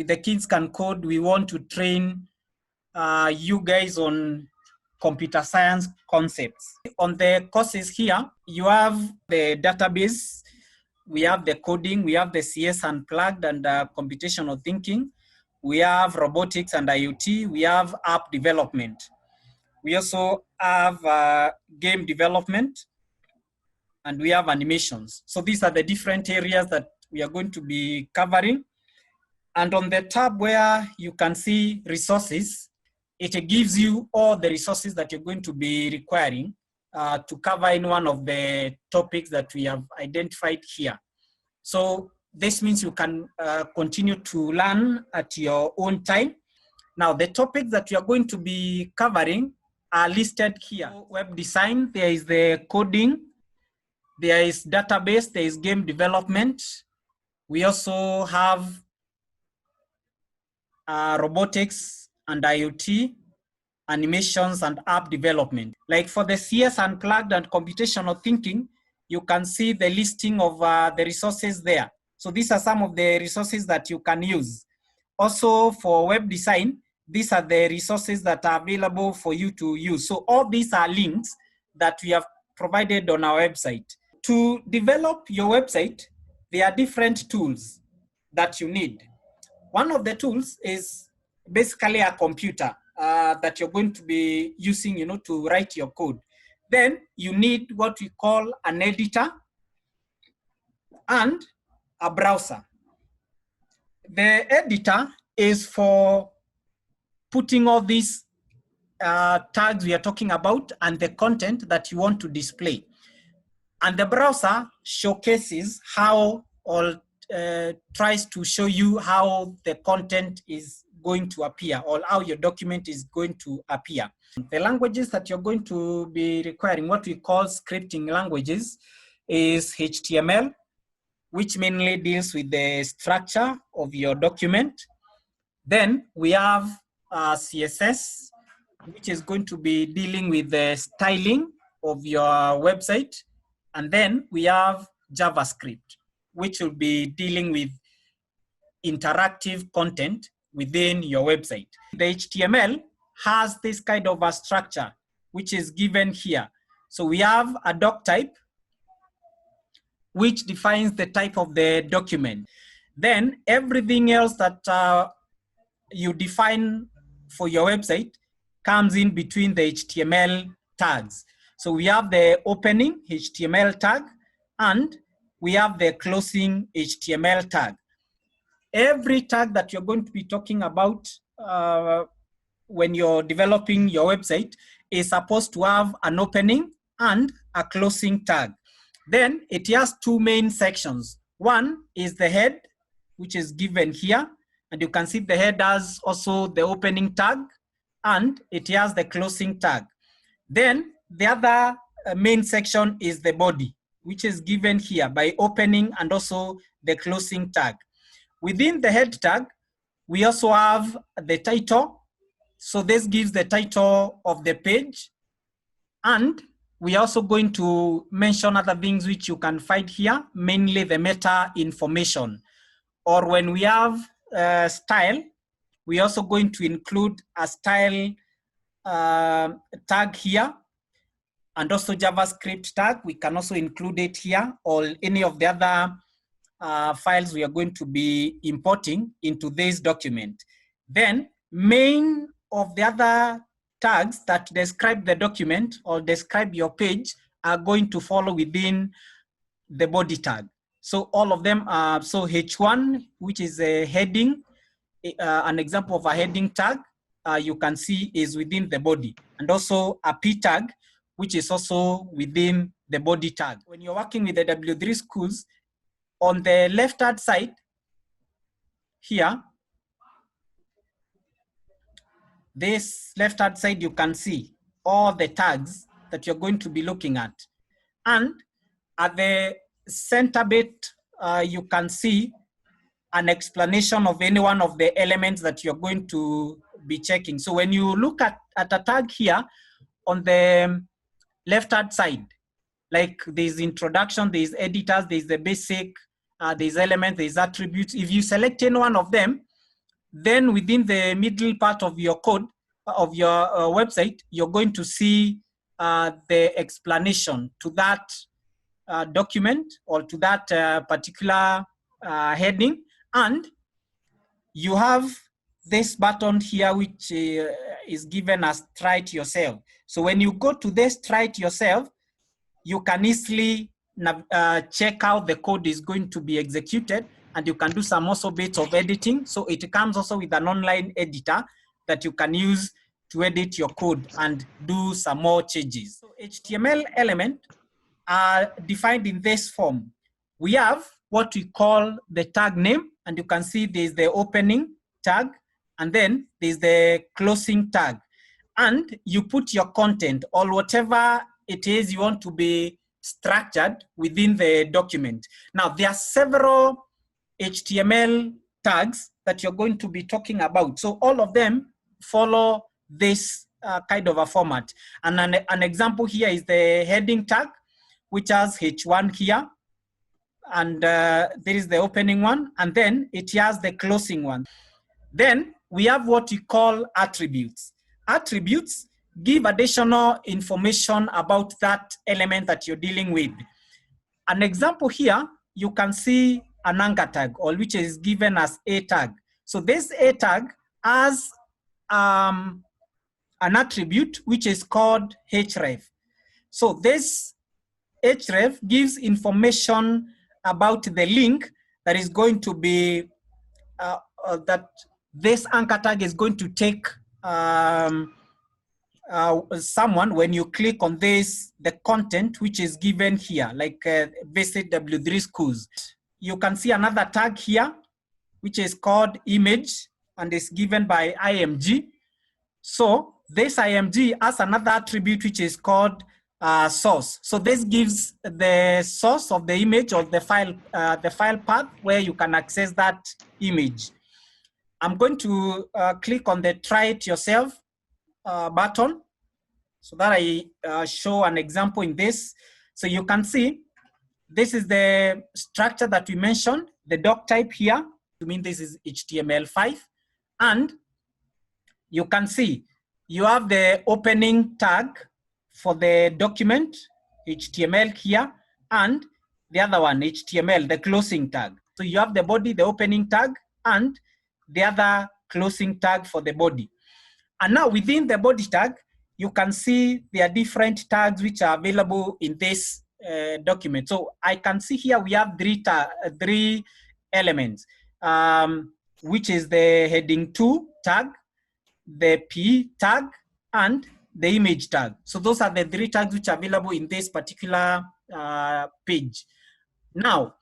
with the Kids Can Code, we want to train you guys on computer science concepts. On the courses here, you have the database, we have the coding, we have the CS Unplugged and computational thinking, we have robotics and IoT, we have app development. We also have game development, and we have animations. So these are the different areas that we are going to be covering. And on the tab where you can see resources, it gives you all the resources that you're going to be requiring to cover in one of the topics that we have identified here. So this means you can continue to learn at your own time. Now, the topics that you are going to be covering are listed here. Web design, there is the coding, there is database, there is game development. We also have robotics and IoT, animations and app development. Like for the CS Unplugged and computational thinking, you can see the listing of the resources there. So these are some of the resources that you can use. Also for web design, these are the resources that are available for you to use. So all these are links that we have provided on our website. To develop your website, there are different tools that you need. One of the tools is basically a computer that you're going to be using, to write your code. Then you need what we call an editor and a browser. The editor is for putting all these tags we are talking about and the content that you want to display. And the browser showcases how, or tries to show you how the content is going to appear, or how your document is going to appear. The languages that you're going to be requiring, what we call scripting languages, is HTML, which mainly deals with the structure of your document. Then we have CSS, which is going to be dealing with the styling of your website. And then we have JavaScript, which will be dealing with interactive content within your website. The HTML has this kind of a structure, which is given here. So we have a doc type, which defines the type of the document. Then everything else that you define for your website comes in between the HTML tags. So we have the opening HTML tag and we have the closing HTML tag. Every tag that you're going to be talking about when you're developing your website is supposed to have an opening and a closing tag. Then it has two main sections. One is the head, which is given here. And you can see the head has also the opening tag and it has the closing tag. Then the other main section is the body, which is given here by opening and also the closing tag. Within the head tag, we also have the title. So this gives the title of the page. And we are also going to mention other things which you can find here, mainly the meta information. Or when we have style, we're also going to include a style tag here, and also JavaScript tag. We can also include it here, or any of the other files we are going to be importing into this document. Then main of the other tags that describe the document or describe your page are going to follow within the body tag. So all of them are, so H1, which is a heading, an example of a heading tag, you can see is within the body. And also a P tag, which is also within the body tag. When you're working with the W3 Schools, on the left-hand side here, this left-hand side, you can see all the tags that you're going to be looking at. And at the center bit, you can see an explanation of any one of the elements that you're going to be checking. So when you look at a tag here on the left-hand side, like there's introduction, there's editors, there's the basic, there's elements, there's attributes. If you select any one of them, then within the middle part of your code, of your website, you're going to see the explanation to that document or to that particular heading. And you have this button here, which is given as try it yourself. So when you go to this try it yourself, you can easily check how the code is going to be executed, and you can do some also bits of editing. So it comes also with an online editor that you can use to edit your code and do some more changes. So HTML element are defined in this form. We have what we call the tag name, and you can see there's the opening tag, and then there's the closing tag. And you put your content or whatever it is you want to be structured within the document. Now, there are several HTML tags that you're going to be talking about. So all of them follow this kind of a format. And an example here is the heading tag, which has H1 here. And there is the opening one, and then it has the closing one. Then we have what we call attributes. Attributes give additional information about that element that you're dealing with. An example here, you can see an anchor tag, or which is given as a tag. So this a tag has an attribute which is called href. So this href gives information about the link that is going to be that this anchor tag is going to take someone when you click on this, the content which is given here, like visit W3 schools. You can see another tag here, which is called image and is given by IMG. So this IMG has another attribute which is called source. So this gives the source of the image or the file path where you can access that image. I'm going to click on the try it yourself button so that I show an example in this. So you can see this is the structure that we mentioned, the doc type here. I mean, this is HTML5. And you can see you have the opening tag for the document, HTML here, and the other one, HTML, the closing tag. So you have the body, the opening tag, and the other closing tag for the body. And now within the body tag, you can see there are different tags which are available in this document. So I can see here we have three elements, which is the heading 2 tag, the P tag, and the image tag. So those are the three tags which are available in this particular page. Now,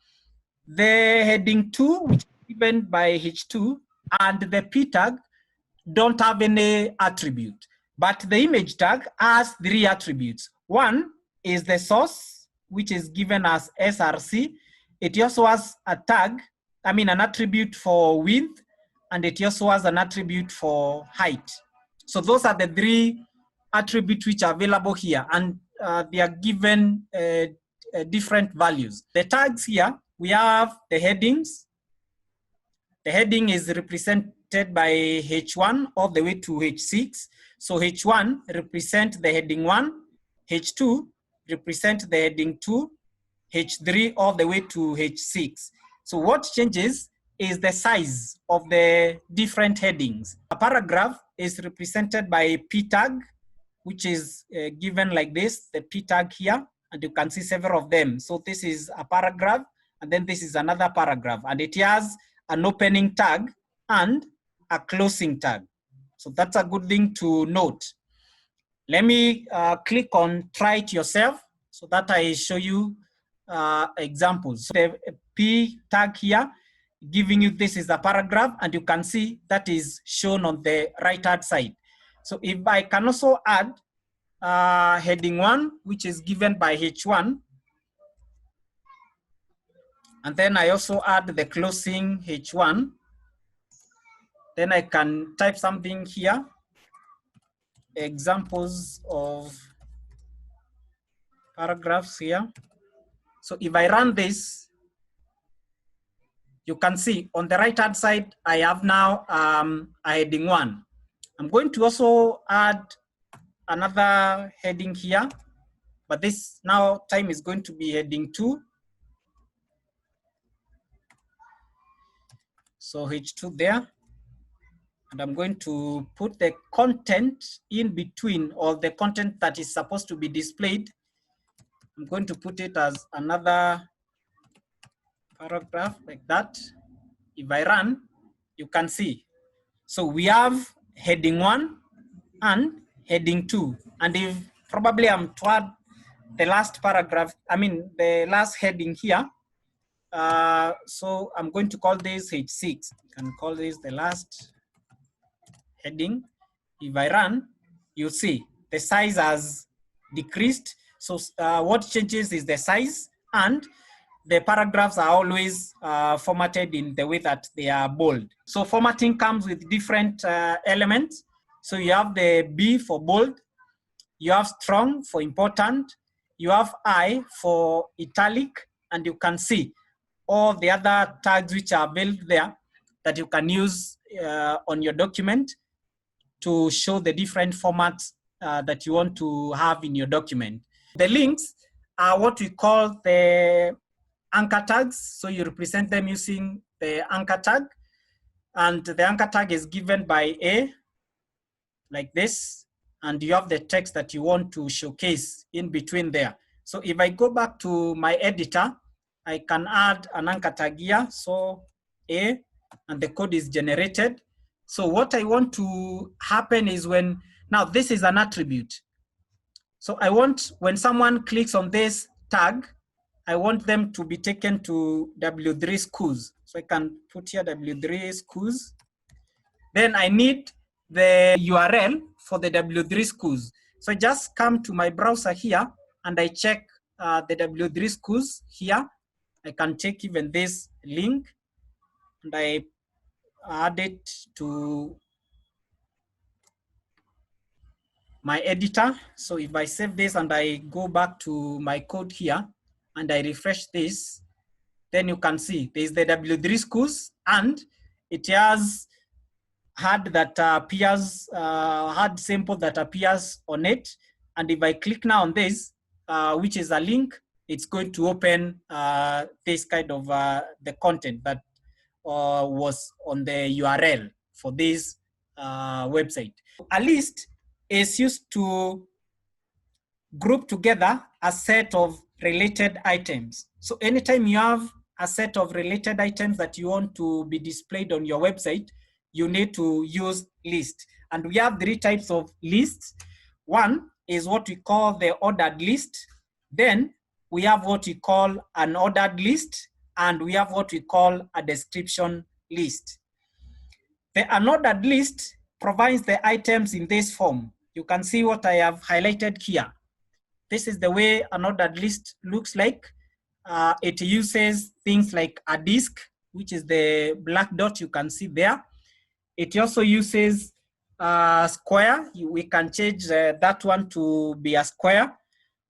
the heading 2, which is given by H2, and the P tag don't have any attribute, but the image tag has 3 attributes. One is the source, which is given as SRC. It also has a tag, an attribute for width, and it also has an attribute for height. So those are the 3 attributes which are available here, and they are given different values. The tags here, we have the headings. The heading is represented by H1 all the way to H6. So H1 represents the heading 1, H2 represents the heading 2, H3 all the way to H6. So what changes is the size of the different headings. A paragraph is represented by P tag, which is given like this, the P tag here, and you can see several of them. So this is a paragraph, and then this is another paragraph, and it has an opening tag and a closing tag. So that's a good thing to note. Let me click on try it yourself so that I show you examples. So the P tag here, giving you this is a paragraph, and you can see that is shown on the right-hand side. So if I can also add heading 1, which is given by H1, and then I also add the closing H1, then I can type something here, examples of paragraphs here. So if I run this, you can see on the right hand side, I have now a heading 1. I'm going to also add another heading here, but this now time is going to be heading 2. So H2 there. And I'm going to put the content in between, or the content that is supposed to be displayed. I'm going to put it as another paragraph like that. If I run, you can see. So we have heading 1 and heading 2. And if probably I'm to add the last paragraph, I mean the last heading here. So I'm going to call this H6. You can call this the last heading. If I run, you see the size has decreased. So what changes is the size, and the paragraphs are always formatted in the way that they are bold. So formatting comes with different elements. So you have the B for bold, you have strong for important, you have I for italic, and you can see all the other tags which are built there that you can use on your document to show the different formats that you want to have in your document. The links are what we call the anchor tags. So you represent them using the anchor tag. And the anchor tag is given by A, like this. And you have the text that you want to showcase in between there. So if I go back to my editor, I can add an anchor tag here. So A, and the code is generated. So what I want to happen is when, now this is an attribute. So I want, when someone clicks on this tag, I want them to be taken to W3 schools. So I can put here W3 schools. Then I need the URL for the W3 schools. So I just come to my browser here and I check the W3 schools here. I can take even this link and I add it to my editor. So if I save this and I go back to my code here and I refresh this, then you can see there's the W3 schools and it has had that appears, had sample that appears on it. And if I click now on this, which is a link, it's going to open this kind of the content that was on the URL for this website. A list is used to group together a set of related items. So anytime you have a set of related items that you want to be displayed on your website, you need to use list. And we have 3 types of lists. One is what we call the ordered list. Then we have what we call an ordered list, and we have what we call a description list. The unordered list provides the items in this form. You can see what I have highlighted here. This is the way an ordered list looks like. It uses things like a disk, which is the black dot you can see there. It also uses square. We can change that one to be a square.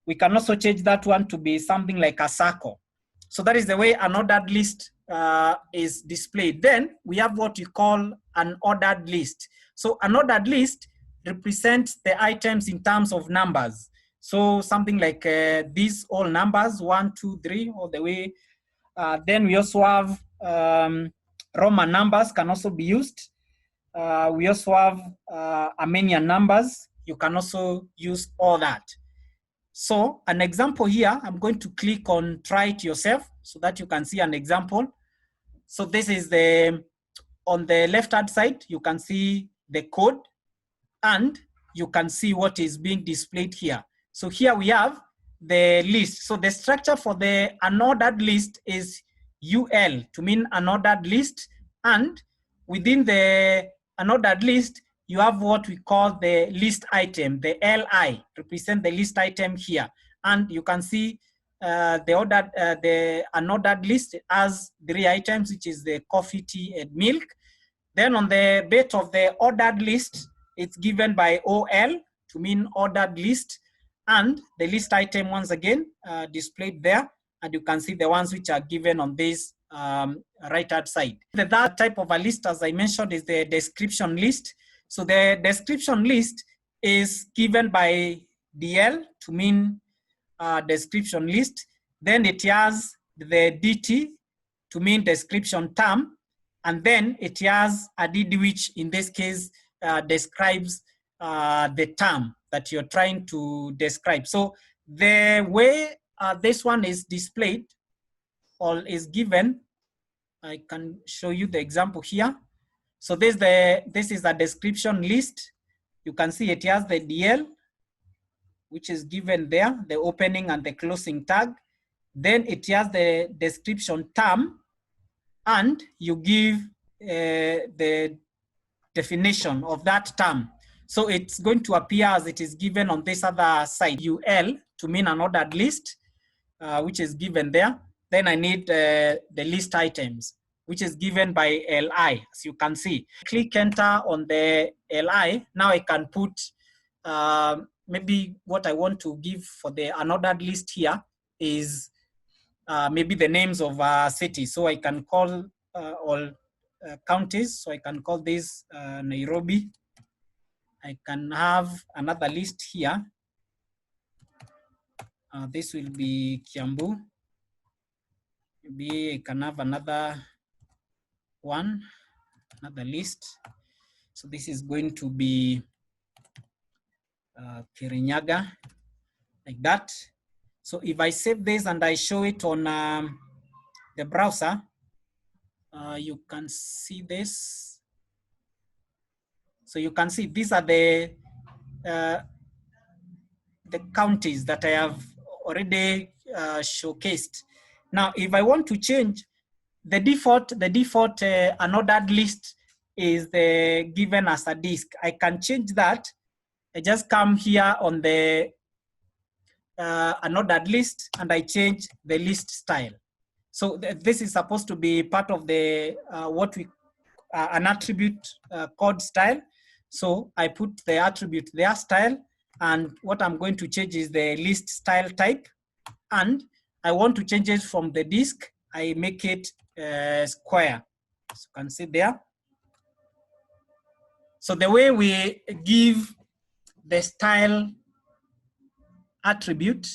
We can also change that one to be something like a circle. So that is the way an ordered list is displayed. Then we have what we call an ordered list. So an ordered list represents the items in terms of numbers. So something like these all numbers, 1, 2, 3, all the way. Then we also have Roman numbers can also be used. We also have Armenian numbers. You can also use all that. So an example here, I'm going to click on try it yourself so that you can see an example. So this is the, on the left-hand side, you can see the code and you can see what is being displayed here. So here we have the list. So the structure for the unordered list is UL to mean unordered list. And within the unordered list, you have what we call the list item, the LI, represent the list item here. And you can see the unordered list has 3 items, which is the coffee, tea, and milk. Then on the bit of the ordered list, it's given by OL to mean ordered list. And the list item once again displayed there. And you can see the ones which are given on this right-hand side. The third type of a list, as I mentioned, is the description list. So the description list is given by DL to mean description list. Then it has the DT to mean description term. And then it has a DD, which in this case describes the term that you're trying to describe. So the way this one is displayed or is given, I can show you the example here. So this is a description list. You can see it has the DL, which is given there, the opening and the closing tag. Then it has the description term, and you give the definition of that term. So it's going to appear as it is given on this other side, UL to mean an ordered list, which is given there. Then I need the list items, which is given by LI, as you can see. Click enter on the LI. Now I can put maybe what I want to give for the unordered list here is maybe the names of cities. So I can call all counties. So I can call this Nairobi. I can have another list here. This will be Kiambu. Maybe I can have another one, another list. So this is going to be Kirinyaga, like that. So if I save this and I show it on the browser, you can see this. So you can see these are the counties that I have already showcased. Now, if I want to change the default unordered list is the given as a disk. I can change that. I just come here on the unordered list and I change the list style. So this is supposed to be part of the what we an attribute code style. So I put the attribute there, style, and what I'm going to change is the list style type. And I want to change it from the disk. I make it square. So you can see there. So the way we give the style attribute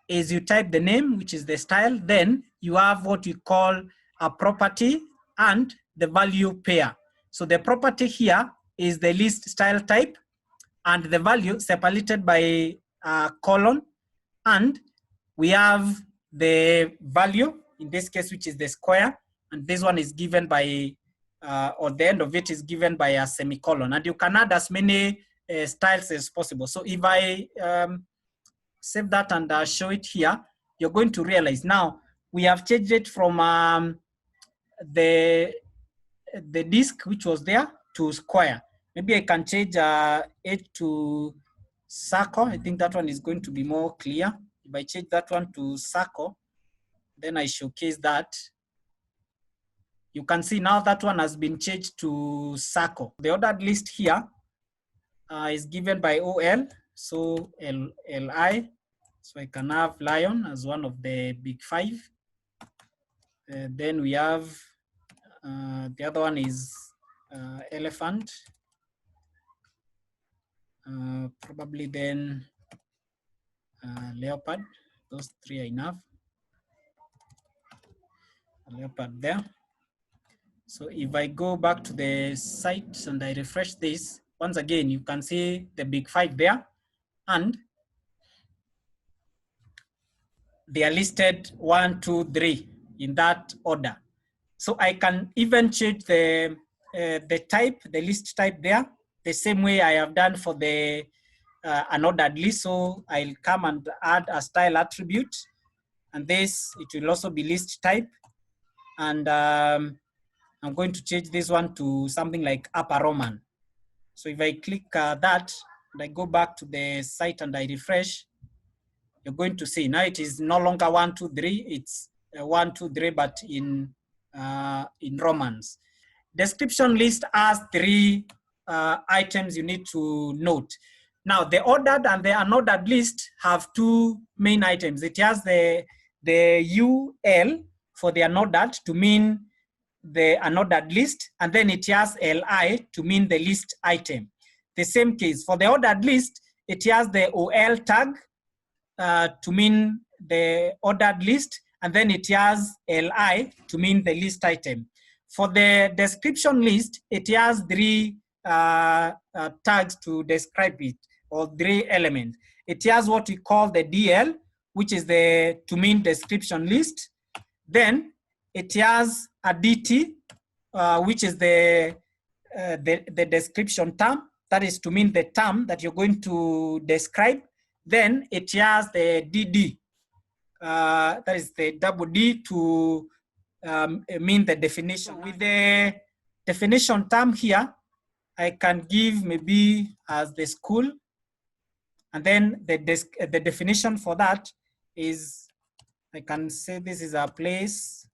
is you type the name, which is the style, then you have what we call a property and the value pair. So the property here is the list style type and the value separated by a colon, and we have the value, in this case, which is the square, and this one is given by, or the end of it is given by a semicolon, and you can add as many styles as possible. So if I save that and show it here, you're going to realize now we have changed it from the disk, which was there, to square. Maybe I can change it to circle. I think that one is going to be more clear. If I change that one to circle, then I showcase that. You can see now that one has been changed to circle. The ordered list here is given by OL, so LI. So I can have lion as one of the big five. Then we have, the other one is elephant. Probably then leopard. Those three are enough. A leopard there. So if I go back to the site and I refresh this, once again, you can see the big five there, and they are listed 1, 2, 3 in that order. So I can even change the type, the list type there, the same way I have done for the unordered list. So I'll come and add a style attribute, and this, it will also be list type. And I'm going to change this one to something like Upper Roman. So if I click that and I go back to the site and I refresh, you're going to see now it is no longer 1, 2, 3. It's 1, 2, 3, but in Romans. Description list has 3 items you need to note. Now the ordered and the unordered list have 2 main items. It has the UL for the unordered to mean the unordered list, and then it has LI to mean the list item. The same case for the ordered list, it has the OL tag to mean the ordered list, and then it has LI to mean the list item. For the description list, it has three tags to describe it, or three elements. It has what we call the DL, which is the to mean description list. Then it has a DT, which is the description term, that is to mean the term that you're going to describe. Then it has the DD, that is the double D to mean the definition. With the definition term here, I can give maybe as the school, and then the definition for that is, I can say this is a place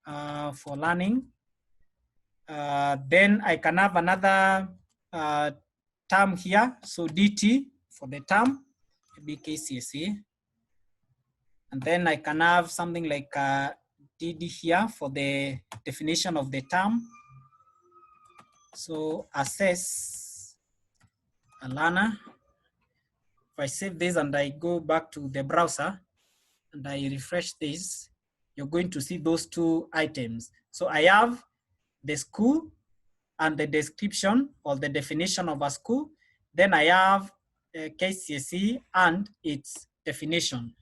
for learning. Then I can have another term here, so DT for the term, maybe KCSE. And then I can have something like DD here for the definition of the term. So assess a learner. If I save this and I go back to the browser and I refresh this, you're going to see those two items. So I have the school and the description or the definition of a school. Then I have KCSE and its definition.